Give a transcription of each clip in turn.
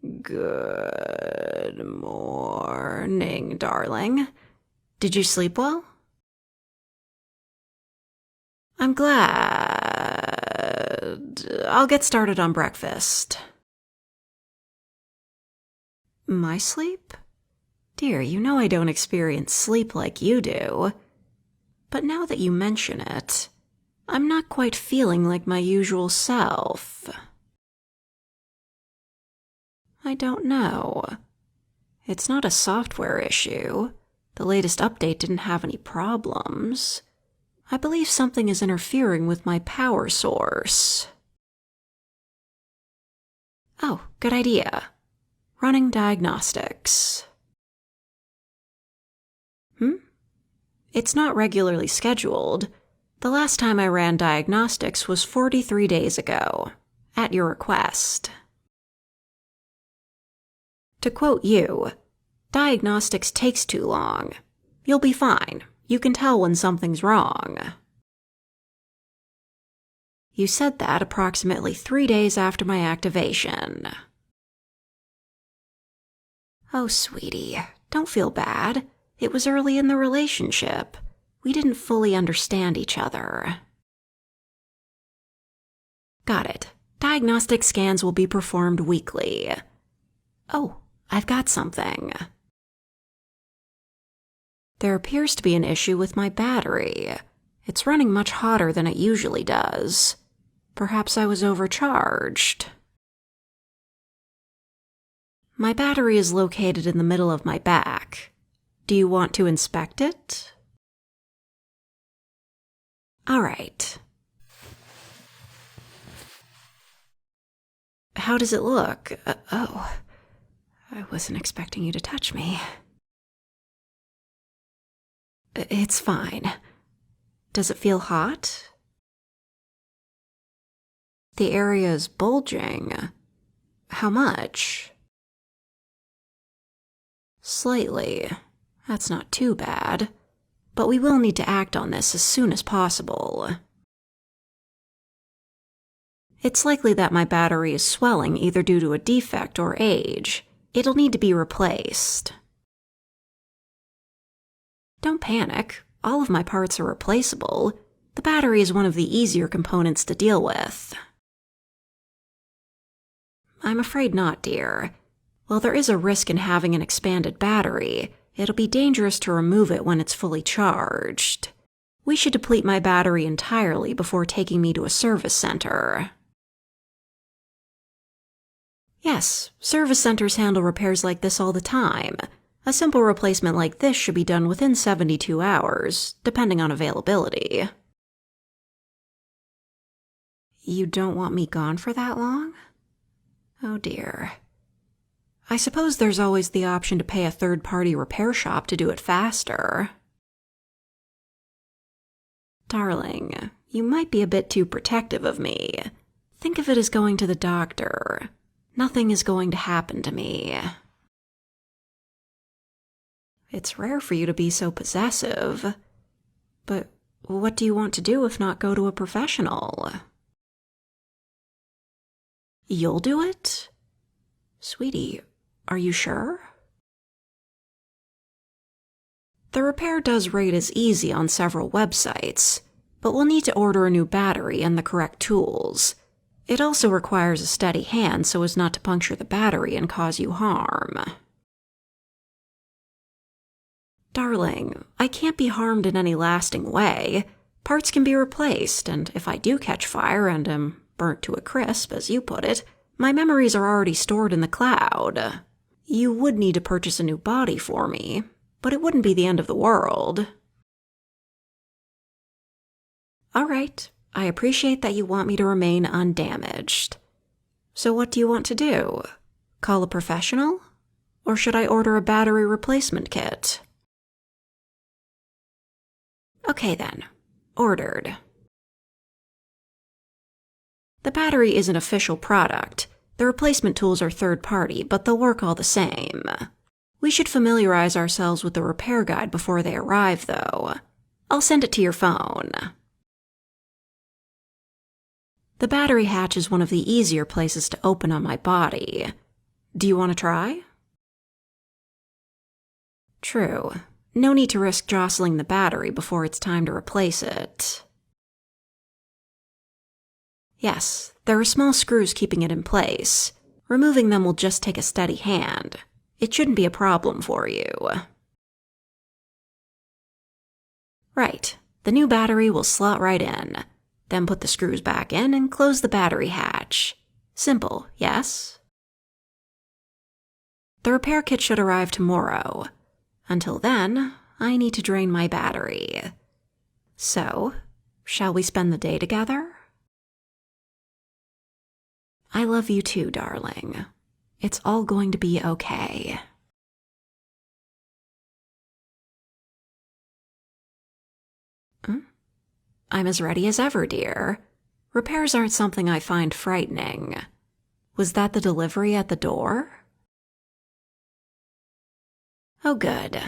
Good morning, darling. Did you sleep well? I'm glad. I'll get started on breakfast. My sleep? Dear, you know I don't experience sleep like you do. But now that you mention it, I'm not quite feeling like my usual self. I don't know. It's not a software issue. The latest update didn't have any problems. I believe something is interfering with my power source. Oh, good idea. Running diagnostics. It's not regularly scheduled. The last time I ran diagnostics was 43 days ago, at your request. To quote you, diagnostics takes too long. You'll be fine. You can tell when something's wrong. You said that approximately 3 days after my activation. Oh, sweetie, don't feel bad. It was early in the relationship. We didn't fully understand each other. Got it. Diagnostic scans will be performed weekly. Oh, I've got something. There appears to be an issue with my battery. It's running much hotter than it usually does. Perhaps I was overcharged. My battery is located in the middle of my back. Do you want to inspect it? All right. How does it look? Oh, I wasn't expecting you to touch me. It's fine. Does it feel hot? The area is bulging. How much? Slightly. That's not too bad. But we will need to act on this as soon as possible. It's likely that my battery is swelling either due to a defect or age. It'll need to be replaced. Don't panic. All of my parts are replaceable. The battery is one of the easier components to deal with. I'm afraid not, dear. While there is a risk in having an expanded battery, it'll be dangerous to remove it when it's fully charged. We should deplete my battery entirely before taking me to a service center. Yes, service centers handle repairs like this all the time. A simple replacement like this should be done within 72 hours, depending on availability. You don't want me gone for that long? Oh dear. I suppose there's always the option to pay a third-party repair shop to do it faster. Darling, you might be a bit too protective of me. Think of it as going to the doctor. Nothing is going to happen to me. It's rare for you to be so possessive. But what do you want to do if not go to a professional? You'll do it? Sweetie, are you sure? The repair does rate as easy on several websites, but we'll need to order a new battery and the correct tools. It also requires a steady hand so as not to puncture the battery and cause you harm. Darling, I can't be harmed in any lasting way. Parts can be replaced, and if I do catch fire and am burnt to a crisp, as you put it, my memories are already stored in the cloud. You would need to purchase a new body for me, but it wouldn't be the end of the world. All right, I appreciate that you want me to remain undamaged. So what do you want to do? Call a professional? Or should I order a battery replacement kit? Okay then, ordered. The battery is an official product. The replacement tools are third-party, but they'll work all the same. We should familiarize ourselves with the repair guide before they arrive, though. I'll send it to your phone. The battery hatch is one of the easier places to open on my body. Do you want to try? True. No need to risk jostling the battery before it's time to replace it. Yes, there are small screws keeping it in place. Removing them will just take a steady hand. It shouldn't be a problem for you. Right. The new battery will slot right in. Then put the screws back in and close the battery hatch. Simple, yes? The repair kit should arrive tomorrow. Until then, I need to drain my battery. So, shall we spend the day together? I love you too, darling. It's all going to be okay. I'm as ready as ever, dear. Repairs aren't something I find frightening. Was that the delivery at the door? Oh, good.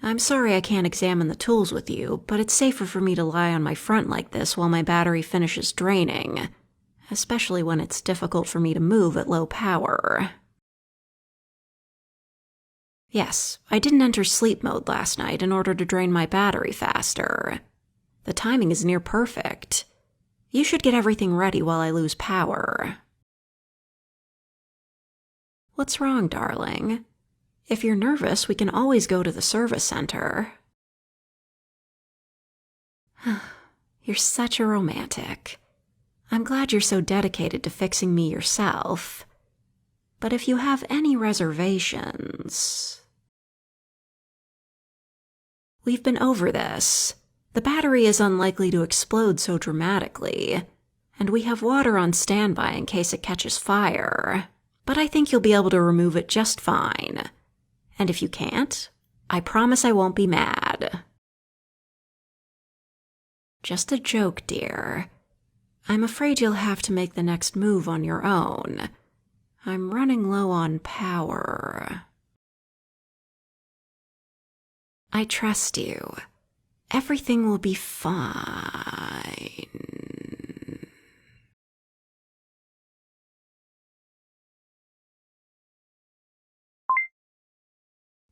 I'm sorry I can't examine the tools with you, but it's safer for me to lie on my front like this while my battery finishes draining, especially when it's difficult for me to move at low power. Yes, I didn't enter sleep mode last night in order to drain my battery faster. The timing is near perfect. You should get everything ready while I lose power. What's wrong, darling? If you're nervous, we can always go to the service center. You're such a romantic. I'm glad you're so dedicated to fixing me yourself. But if you have any reservations... We've been over this. The battery is unlikely to explode so dramatically, and we have water on standby in case it catches fire. But I think you'll be able to remove it just fine. And if you can't, I promise I won't be mad. Just a joke, dear. I'm afraid you'll have to make the next move on your own. I'm running low on power. I trust you. Everything will be fine.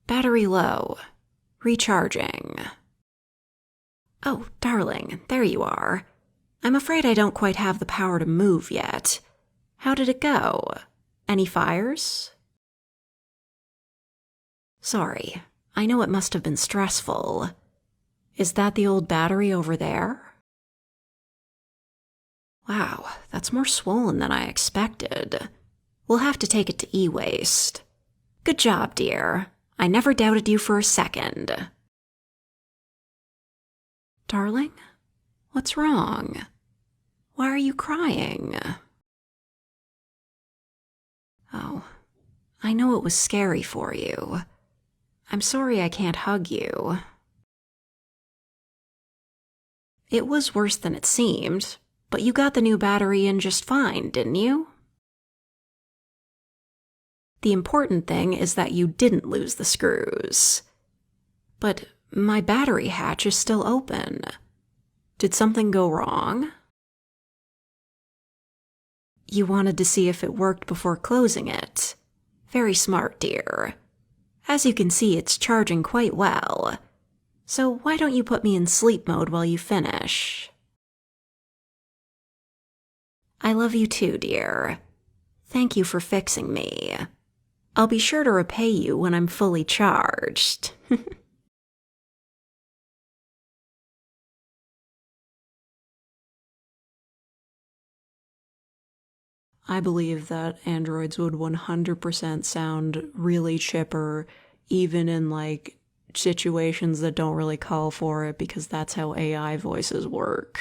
Battery low. Recharging. Oh, darling, there you are. I'm afraid I don't quite have the power to move yet. How did it go? Any fires? Sorry, I know it must have been stressful. Is that the old battery over there? Wow, that's more swollen than I expected. We'll have to take it to e-waste. Good job, dear. I never doubted you for a second. Darling, what's wrong? Why are you crying? Oh, I know it was scary for you. I'm sorry I can't hug you. It was worse than it seemed, but you got the new battery in just fine, didn't you? The important thing is that you didn't lose the screws. But my battery hatch is still open. Did something go wrong? You wanted to see if it worked before closing it. Very smart, dear. As you can see, it's charging quite well. So why don't you put me in sleep mode while you finish? I love you too, dear. Thank you for fixing me. I'll be sure to repay you when I'm fully charged. I believe that androids would 100% sound really chipper, even in, like, situations that don't really call for it, because that's how AI voices work.